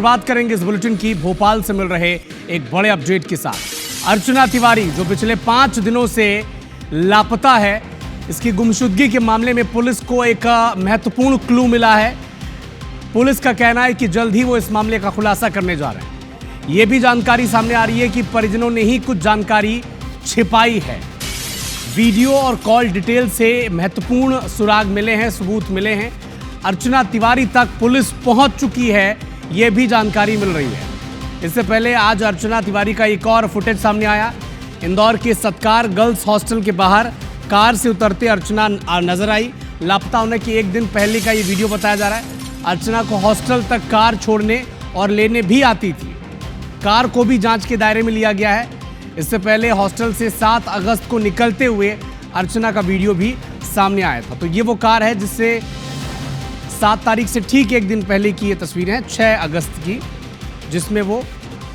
शुरुआत करेंगे इस बुलेटिन की भोपाल से मिल रहे एक बड़े अपडेट के साथ। अर्चना तिवारी जो पिछले 5 दिनों से लापता है, इसकी गुमशुदगी के मामले में पुलिस को एक महत्वपूर्ण क्लू मिला है। पुलिस का कहना है कि जल्द ही वो इस मामले का खुलासा करने जा रहे हैं। ये भी जानकारी सामने आ रही है कि परिजनों ने ही कुछ जानकारी छिपाई है। वीडियो और कॉल डिटेल से महत्वपूर्ण सुराग मिले हैं, सबूत मिले हैं। अर्चना तिवारी तक पुलिस पहुंच चुकी है, यह भी जानकारी मिल रही है। इससे पहले आज अर्चना तिवारी का एक और फुटेज सामने आया। इंदौर के सत्कार गर्ल्स हॉस्टल के बाहर कार से उतरते अर्चना नजर आई। लापता होने के एक दिन पहले का ये वीडियो बताया जा रहा है। अर्चना को हॉस्टल तक कार छोड़ने और लेने भी आती थी। कार को भी जांच के दायरे में लिया गया है। इससे पहले हॉस्टल से 7 अगस्त को निकलते हुए अर्चना का वीडियो भी सामने आया था। तो ये वो कार है जिससे 7 तारीख से ठीक एक दिन पहले की ये तस्वीरें हैं, 6 अगस्त की, जिसमें वो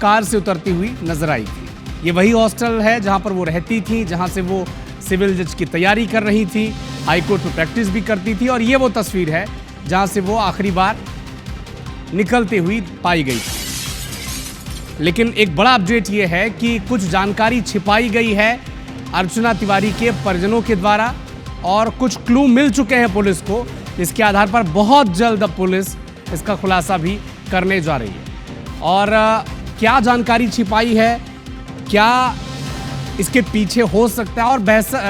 कार से उतरती हुई नजर आई थी। ये वही हॉस्टल है जहां पर वो रहती थी, जहां से वो सिविल जज की तैयारी कर रही थी, हाईकोर्ट में प्रैक्टिस भी करती थी। और ये वो तस्वीर है जहां से वो आखिरी बार निकलती हुई पाई गई थी। लेकिन एक बड़ा अपडेट ये है कि कुछ जानकारी छिपाई गई है अर्चना तिवारी के परिजनों के द्वारा और कुछ क्लू मिल चुके हैं पुलिस को। इसके आधार पर बहुत जल्द अब पुलिस इसका खुलासा भी करने जा रही है। और क्या जानकारी छिपाई है, क्या इसके पीछे हो सकता है, और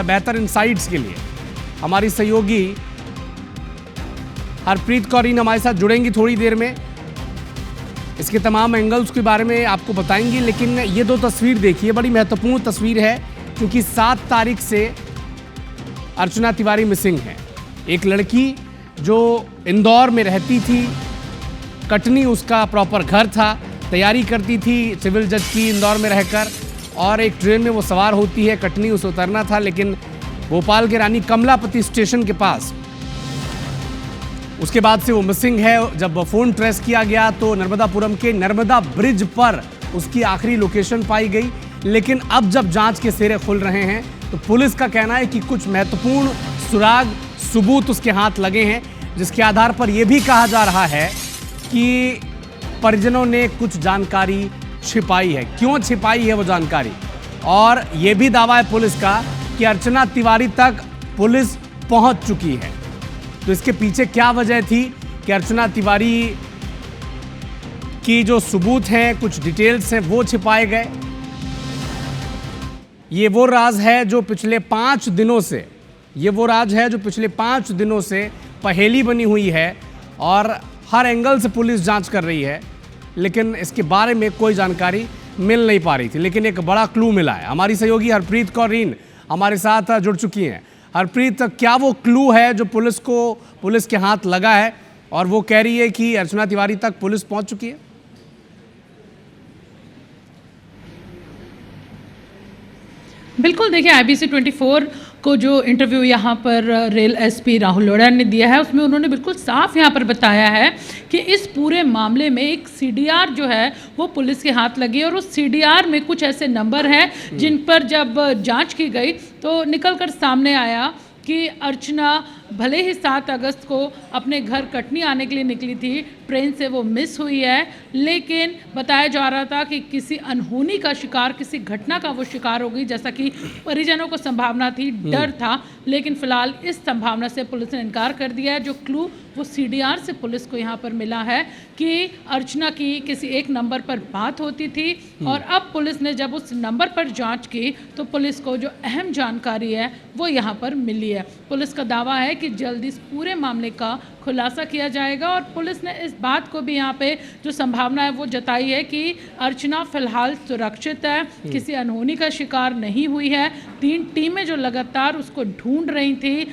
बेहतर इनसाइट्स के लिए हमारी सहयोगी हरप्रीत कौर हमारे साथ जुड़ेंगी थोड़ी देर में। इसके तमाम एंगल्स के बारे में आपको बताएंगे। लेकिन ये 2 तस्वीर देखिए, बड़ी महत्वपूर्ण तस्वीर है क्योंकि 7 तारीख से अर्चना तिवारी मिसिंग है। एक लड़की जो इंदौर में रहती थी, कटनी उसका प्रॉपर घर था, तैयारी करती थी सिविल जज की इंदौर में रहकर, और एक ट्रेन में वो सवार होती है, कटनी उसे उतरना था, लेकिन भोपाल के रानी कमलापति स्टेशन के पास उसके बाद से वो मिसिंग है। जब फ़ोन ट्रेस किया गया तो नर्मदापुरम के नर्मदा ब्रिज पर उसकी आखिरी लोकेशन पाई गई। लेकिन अब जब जांच के सिरे खुल रहे हैं तो पुलिस का कहना है कि कुछ महत्वपूर्ण सुराग सबूत उसके हाथ लगे हैं, जिसके आधार पर यह भी कहा जा रहा है कि परिजनों ने कुछ जानकारी छिपाई है। क्यों छिपाई है वो जानकारी? और यह भी दावा है पुलिस का कि अर्चना तिवारी तक पुलिस पहुंच चुकी है। तो इसके पीछे क्या वजह थी कि अर्चना तिवारी की जो सबूत हैं, कुछ डिटेल्स हैं, वो छिपाए गए? ये वो राज है जो पिछले 5 दिनों से पहेली बनी हुई है और हर एंगल से पुलिस जांच कर रही है, लेकिन इसके बारे में कोई जानकारी मिल नहीं पा रही थी। लेकिन एक बड़ा क्लू मिला है। हमारी सहयोगी हरप्रीत कौर हमारे साथ जुड़ चुकी हैं। हरप्रीत, क्या वो क्लू है जो पुलिस के हाथ लगा है और वो कह रही है कि अर्चना तिवारी तक पुलिस पहुंच चुकी है? बिल्कुल, देखिए IBC 24 को जो इंटरव्यू यहाँ पर रेल एसपी राहुल लोढ़ा ने दिया है, उसमें उन्होंने बिल्कुल साफ यहाँ पर बताया है कि इस पूरे मामले में एक CDR जो है वो पुलिस के हाथ लगी, और उस CDR में कुछ ऐसे नंबर हैं जिन पर जब जांच की गई तो निकल कर सामने आया कि अर्चना भले ही 7 अगस्त को अपने घर कटनी आने के लिए निकली थी, ट्रेन से वो मिस हुई है, लेकिन बताया जा रहा था कि किसी अनहोनी का शिकार, किसी घटना का वो शिकार हो गई, जैसा कि परिजनों को संभावना थी, डर था। लेकिन फिलहाल इस संभावना से पुलिस ने इनकार कर दिया है। जो क्लू वो CDR से पुलिस को यहाँ पर मिला है कि अर्चना की किसी एक नंबर पर बात होती थी, और अब पुलिस ने जब उस नंबर पर जाँच की तो पुलिस को जो अहम जानकारी है वो यहाँ पर मिली है। पुलिस का दावा है कि जल्दी इस पूरे मामले का खुलासा किया जाएगा, और पुलिस ने इस बात को भी यहाँ पे जो संभावना है वो जताई है कि अर्चना फिलहाल सुरक्षित है, किसी अनहोनी का शिकार नहीं हुई है। 3 टीमें जो लगातार उसको ढूंढ रही थी,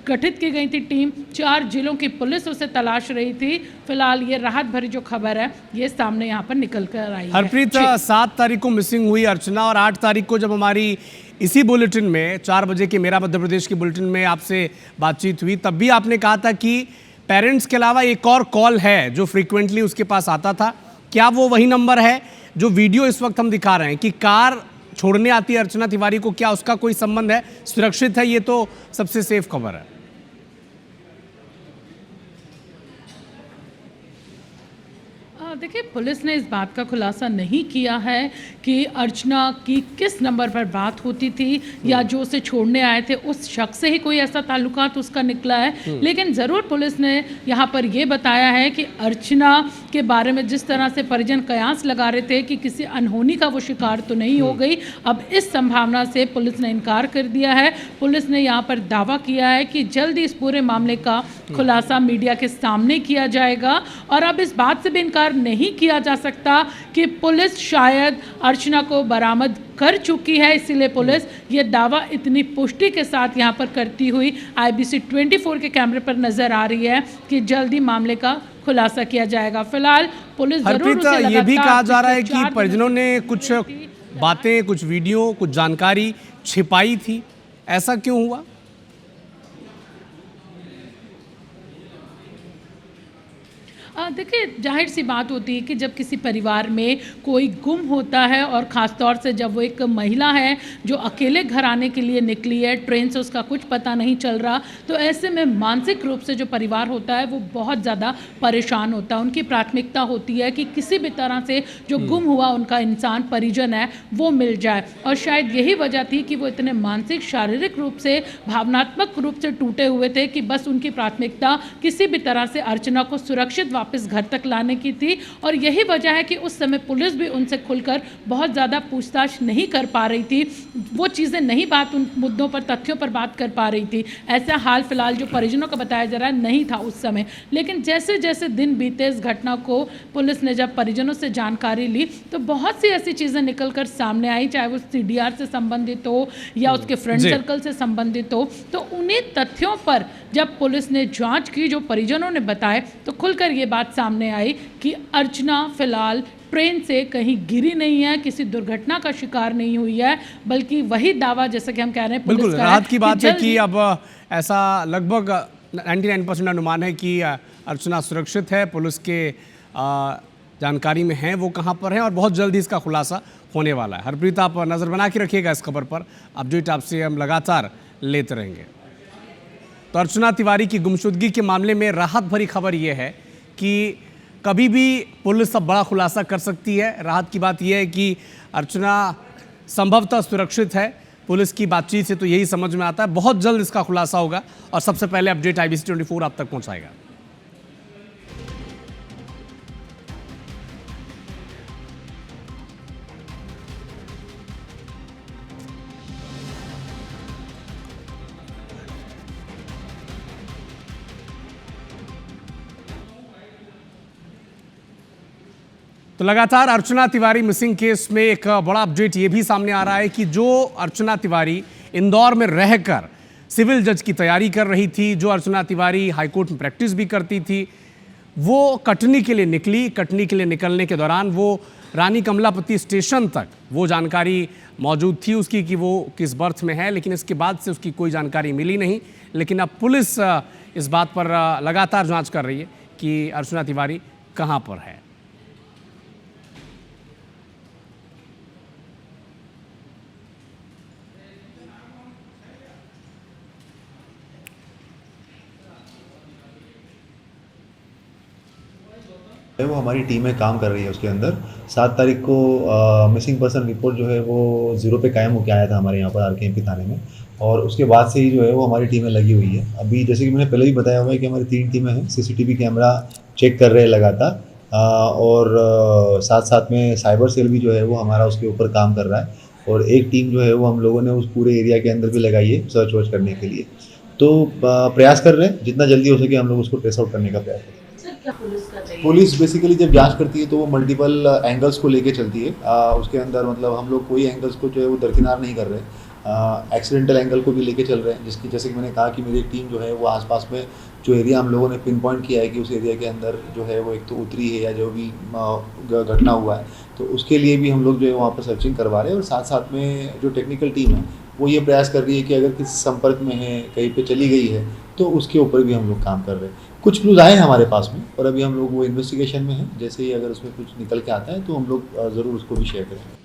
गठित की गई थी टीम, 4 जिलों की पुलिस उसे तलाश रही थी। फिलहाल ये राहत भरी जो खबर है ये सामने यहाँ पर निकल कर आई है। हरप्रीत, 7 तारीख को मिसिंग हुई अर्चना, और 8 तारीख को जब हमारी इसी बुलेटिन में 4 बजे के मेरा मध्य प्रदेश की बुलेटिन में आपसे बातचीत हुई, तब भी आपने कहा था कि पेरेंट्स के अलावा एक और कॉल है जो फ्रीक्वेंटली उसके पास आता था। क्या वो वही नंबर है जो वीडियो इस वक्त हम दिखा रहे हैं कि कार छोड़ने आती है अर्चना तिवारी को? क्या उसका कोई संबंध है? सुरक्षित है, ये तो सबसे सेफ खबर है। देखिए, पुलिस ने इस बात का खुलासा नहीं किया है कि अर्चना की किस नंबर पर बात होती थी या जो उसे छोड़ने आए थे उस शख्स से ही कोई ऐसा ताल्लुकात उसका निकला है। लेकिन ज़रूर पुलिस ने यहाँ पर ये बताया है कि अर्चना के बारे में जिस तरह से परिजन कयास लगा रहे थे कि किसी अनहोनी का वो शिकार तो नहीं हो गई, अब इस संभावना से पुलिस ने इनकार कर दिया है। पुलिस ने यहाँ पर दावा किया है कि जल्द ही इस पूरे मामले का खुलासा मीडिया के सामने किया जाएगा और अब इस बात से भी इनकार नहीं किया जा सकता कि पुलिस शायद अर्चना को बरामद कर चुकी है, इसीलिए पुलिस ये दावा इतनी पुष्टि के साथ यहाँ पर करती हुई IBC 24 के कैमरे पर नजर आ रही है कि जल्द ही मामले का खुलासा किया जाएगा। फिलहाल पुलिस जरूर उसे ये भी कहा जा रहा है पिछले कि 4 परिजनों ने दिनों से कुछ बातें, कुछ वीडियो, कुछ जानकारी छिपाई थी, ऐसा क्यों हुआ? देखिए, जाहिर सी बात होती है कि जब किसी परिवार में कोई गुम होता है और ख़ास तौर से जब वो एक महिला है जो अकेले घर आने के लिए निकली है, ट्रेन से उसका कुछ पता नहीं चल रहा, तो ऐसे में मानसिक रूप से जो परिवार होता है वो बहुत ज़्यादा परेशान होता है। उनकी प्राथमिकता होती है कि किसी भी तरह से जो गुम हुआ उनका इंसान, परिजन है, वो मिल जाए और शायद यही वजह थी कि वो इतने मानसिक, शारीरिक रूप से, भावनात्मक रूप से टूटे हुए थे कि बस उनकी प्राथमिकता किसी भी तरह से अर्चना को सुरक्षित वापस घर तक लाने की थी और यही वजह है कि उस समय पुलिस भी उनसे खुलकर बहुत ज़्यादा पूछताछ नहीं कर पा रही थी। वो चीज़ें नहीं बात उन मुद्दों पर, तथ्यों पर बात कर पा रही थी। ऐसा हाल फिलहाल जो परिजनों का बताया जा रहा है नहीं था उस समय। लेकिन जैसे जैसे दिन बीते इस घटना को पुलिस ने जब परिजनों से जानकारी ली तो बहुत सी ऐसी चीज़ें निकल कर सामने आई, चाहे वो CDR से संबंधित हो या उसके फ्रेंड सर्कल से संबंधित हो। तो उन्हीं तथ्यों पर जब पुलिस ने जाँच की, जो परिजनों ने बताए, तो खुलकर ये बात सामने आई कि अर्चना फिलहाल ट्रेन से कहीं गिरी नहीं है, किसी दुर्घटना का शिकार नहीं हुई है, बल्कि वही दावा जैसे कि हम कह रहे हैं पुलिस बिल्कुल का राहत की बात है कि अब ऐसा लगभग 99% अनुमान है कि अर्चना सुरक्षित है, पुलिस के जानकारी में है वो कहाँ पर है और बहुत जल्दी इसका खुलासा होने वाला है। हरप्रीत, आप नज़र बना के रखिएगा इस खबर पर, अपडेट आपसे हम लगातार लेते रहेंगे। तो अर्चना तिवारी की गुमशुदगी के मामले में राहत भरी खबर यह है कि कभी भी पुलिस अब बड़ा खुलासा कर सकती है। राहत की बात यह है कि अर्चना संभवतः सुरक्षित है। पुलिस की बातचीत से तो यही समझ में आता है, बहुत जल्द इसका खुलासा होगा और सबसे पहले अपडेट IBC 24 आप तक पहुंचाएगा। तो लगातार अर्चना तिवारी मिसिंग केस में एक बड़ा अपडेट ये भी सामने आ रहा है कि जो अर्चना तिवारी इंदौर में रहकर सिविल जज की तैयारी कर रही थी, जो अर्चना तिवारी हाईकोर्ट में प्रैक्टिस भी करती थी, वो कटनी के लिए निकली। कटनी के लिए निकलने के दौरान वो रानी कमलापति स्टेशन तक वो जानकारी मौजूद थी उसकी कि वो किस बर्थ में है, लेकिन इसके बाद से उसकी कोई जानकारी मिली नहीं। लेकिन अब पुलिस इस बात पर लगातार जांच कर रही है कि अर्चना तिवारी कहाँ पर है। वो हमारी टीम में काम कर रही है। उसके अंदर 7 तारीख को मिसिंग पर्सन रिपोर्ट जो है वो 0 पे कायम होकर आया था हमारे यहाँ पर RKMP थाने में, और उसके बाद से ही जो है वो हमारी टीमें लगी हुई है। अभी जैसे कि मैंने पहले भी बताया हुआ है कि हमारी 3 टीमें हैं, CCTV कैमरा चेक कर रहे हैं लगातार, और साथ साथ में साइबर सेल भी जो है वो हमारा उसके ऊपर काम कर रहा है, और एक टीम जो है वो हम लोगों ने उस पूरे एरिया के अंदर भी लगाई है सर्च वर्च करने के लिए। तो प्रयास कर रहे हैं जितना जल्दी हो सके हम लोग उसको ट्रेस आउट करने का प्रयास करें। पुलिस बेसिकली जब जांच करती है तो वो मल्टीपल एंगल्स को लेके चलती है। उसके अंदर मतलब हम लोग कोई एंगल्स को जो है वो दरकिनार नहीं कर रहे, एक्सीडेंटल एंगल को भी लेके चल रहे हैं, जिसकी जैसे कि मैंने कहा कि मेरी टीम जो है वो आसपास में जो एरिया हम लोगों ने पिन पॉइंट किया है कि उस एरिया के अंदर जो है वो एक तो उतरी है या जो भी घटना हुआ है, तो उसके लिए भी हम लोग जो है वहाँ पर सर्चिंग करवा रहे हैं। और साथ साथ में जो टेक्निकल टीम है वो ये प्रयास कर रही है कि अगर किसी संपर्क में है, कहीं पे चली गई है, तो उसके ऊपर भी हम लोग काम कर रहे हैं। कुछ क्लूज आए हैं हमारे पास में और अभी हम लोग वो इन्वेस्टिगेशन में हैं। जैसे ही अगर उसमें कुछ निकल के आता है तो हम लोग ज़रूर उसको भी शेयर करेंगे।